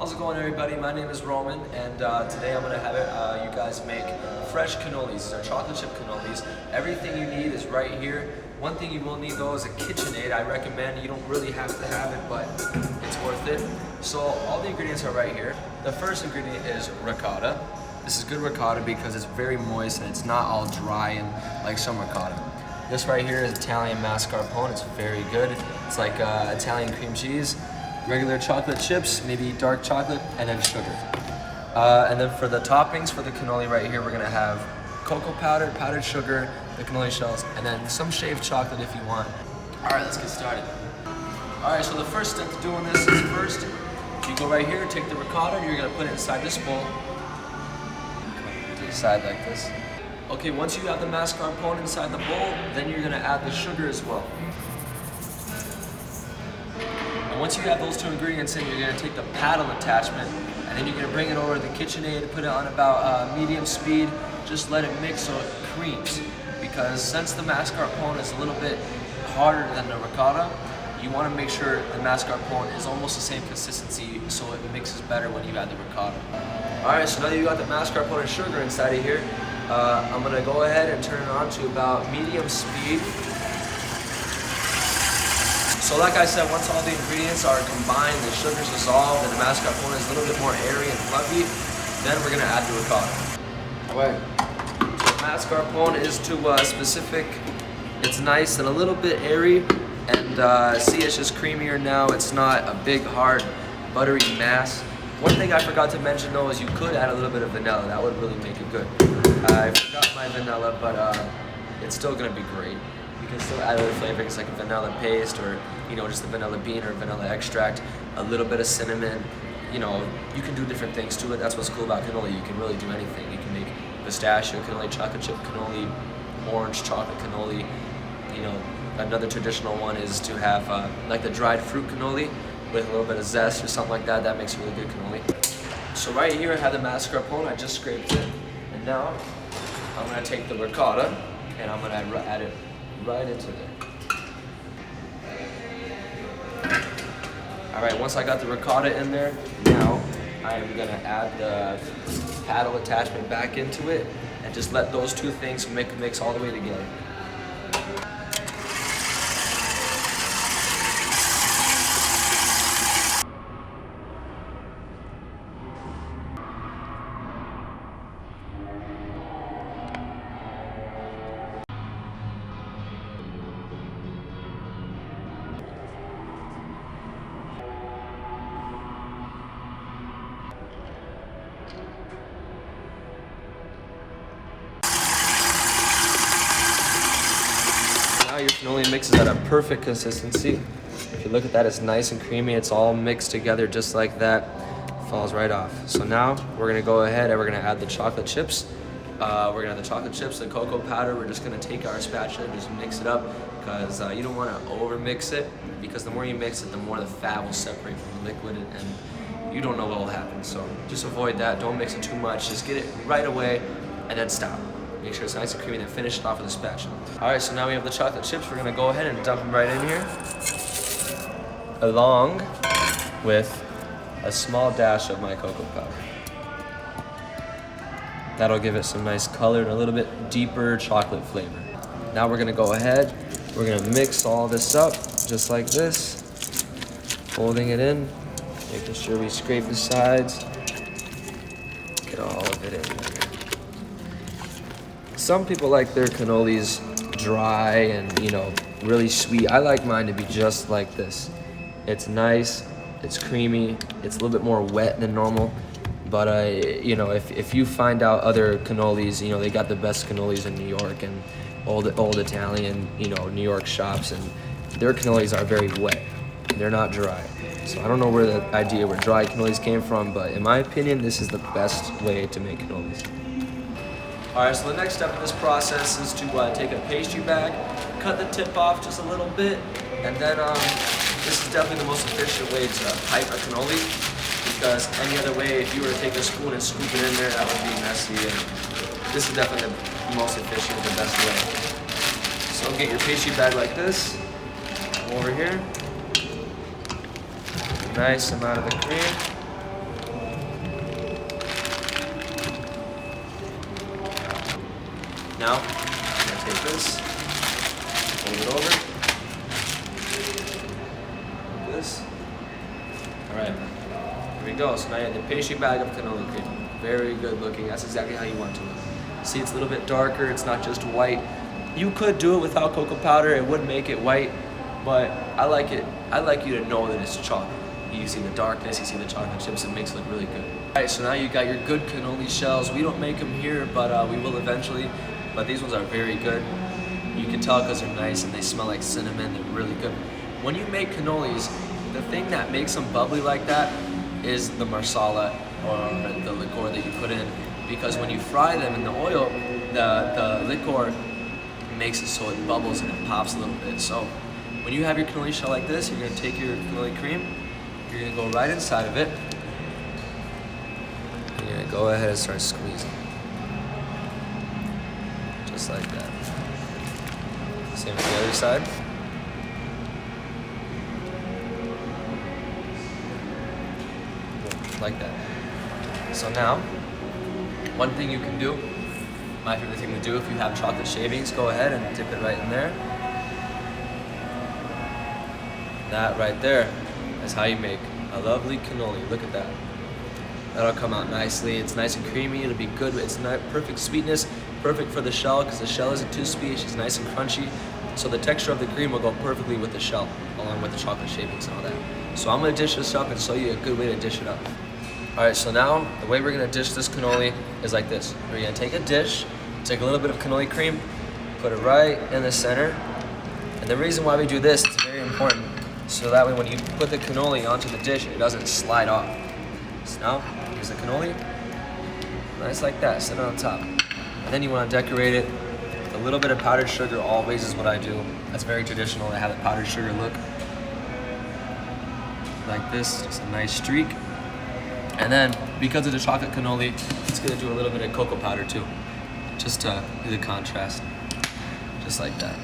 How's it going, everybody? My name is Roman, and today I'm going to have you guys make fresh cannolis. These are chocolate chip cannolis. Everything you need is right here. One thing you will need though is a KitchenAid. I recommend. You don't really have to have it, but it's worth it. So all the ingredients are right here. The first ingredient is ricotta. This is good ricotta because it's very moist and it's not all dry and like some ricotta. This right here is Italian mascarpone. It's very good. It's like Italian cream cheese. Regular chocolate chips, maybe dark chocolate, and then sugar. And then for the toppings for the cannoli right here, we're gonna have cocoa powder, powdered sugar, the cannoli shells, and then some shaved chocolate if you want. All right, let's get started. All right, so the first step to doing this is first, you go right here, take the ricotta, and you're gonna put it inside this bowl. To the side like this. Okay, once you have the mascarpone inside the bowl, then you're gonna add the sugar as well. Once you have those two ingredients in, you're going to take the paddle attachment and then you're going to bring it over to the KitchenAid, put it on about medium speed, just let it mix so it creams. Because since the mascarpone is a little bit harder than the ricotta, you want to make sure the mascarpone is almost the same consistency so it mixes better when you add the ricotta. Alright, so now that you got the mascarpone and sugar inside of here, I'm going to go ahead and turn it on to about medium speed. So like I said, once all the ingredients are combined, the sugar's dissolved, and the mascarpone is a little bit more airy and fluffy, then we're gonna add the ricotta. Alright, so mascarpone is to specific, it's nice and a little bit airy, and see, it's just creamier now. It's not a big, hard, buttery mass. One thing I forgot to mention though is you could add a little bit of vanilla. That would really make it good. I forgot my vanilla, but it's still gonna be great. You can still add other flavorings like a vanilla paste or, you know, just a vanilla bean or vanilla extract, a little bit of cinnamon. You know, you can do different things to it. That's what's cool about cannoli. You can really do anything. You can make pistachio cannoli, chocolate chip cannoli, orange chocolate cannoli. You know, another traditional one is to have like the dried fruit cannoli with a little bit of zest or something like that. That makes a really good cannoli. So right here I have the mascarpone. I just scraped it. And now I'm going to take the ricotta and I'm going to add it right into there. Alright, once I got the ricotta in there, now I am going to add the paddle attachment back into it and just let those two things mix all the way together. Now your cannoli mix is at a perfect consistency. If you look at that, it's nice and creamy. It's all mixed together just like that. Falls right off. So now we're gonna go ahead and we're gonna add the chocolate chips. We're gonna have the chocolate chips, the cocoa powder. We're just gonna take our spatula and just mix it up because you don't wanna over mix it because the more you mix it, the more the fat will separate from the liquid and you don't know what will happen. So just avoid that. Don't mix it too much. Just get it right away and then stop. Make sure it's nice and creamy, then finish it off with a spatula. All right, so now we have the chocolate chips. We're gonna go ahead and dump them right in here, along with a small dash of my cocoa powder. That'll give it some nice color and a little bit deeper chocolate flavor. Now we're gonna go ahead, we're gonna mix all this up, just like this, folding it in, making sure we scrape the sides, get all of it in there. Some people like their cannolis dry and, you know, really sweet. I like mine to be just like this. It's nice, it's creamy, it's a little bit more wet than normal. But, you know, if you find out other cannolis, you know, they got the best cannolis in New York and old Italian, you know, New York shops, and their cannolis are very wet. They're not dry. So I don't know where the idea where dry cannolis came from, but in my opinion, this is the best way to make cannolis. Alright, so the next step in this process is to take a pastry bag, cut the tip off just a little bit, and then this is definitely the most efficient way to pipe a cannoli, because any other way, if you were to take a spoon and scoop it in there, that would be messy, and this is definitely the most efficient, the best way. So get your pastry bag like this, over here, nice amount of the cream. Here we go. So now you have the pastry bag of cannoli cream. Very good looking. That's exactly how you want it to look. See, it's a little bit darker. It's not just white. You could do it without cocoa powder. It would make it white, but I like it. I like you to know that it's chocolate. You see the darkness, you see the chocolate chips. It makes it look really good. All right, so now you got your good cannoli shells. We don't make them here, but we will eventually. But these ones are very good. You can tell because they're nice and they smell like cinnamon. They're really good. When you make cannolis, the thing that makes them bubbly like that is the marsala or the liqueur that you put in. Because when you fry them in the oil, the liqueur makes it so it bubbles and it pops a little bit. So when you have your cannoli shell like this, you're gonna take your cannoli cream, you're gonna go right inside of it, and you're gonna go ahead and start squeezing. Just like that. Same with the other side. Like that. So now, one thing you can do, my favorite thing to do if you have chocolate shavings, go ahead and dip it right in there. That right there is how you make a lovely cannoli. Look at that. That'll come out nicely. It's nice and creamy. It'll be good. It's not perfect sweetness, perfect for the shell because the shell isn't too sweet. She's nice and crunchy. So the texture of the cream will go perfectly with the shell, along with the chocolate shavings and all that. So I'm gonna dish this up and show you a good way to dish it up. All right, so now the way we're gonna dish this cannoli is like this. We're gonna take a dish, take a little bit of cannoli cream, put it right in the center. And the reason why we do this is very important. So that way when you put the cannoli onto the dish, it doesn't slide off. So now, here's the cannoli. Nice like that, sit it on top. And then you wanna decorate it. A little bit of powdered sugar always is what I do. That's very traditional to have a powdered sugar look. Like this, just a nice streak. And then, because of the chocolate cannoli, it's gonna do a little bit of cocoa powder too, just to do the contrast, just like that.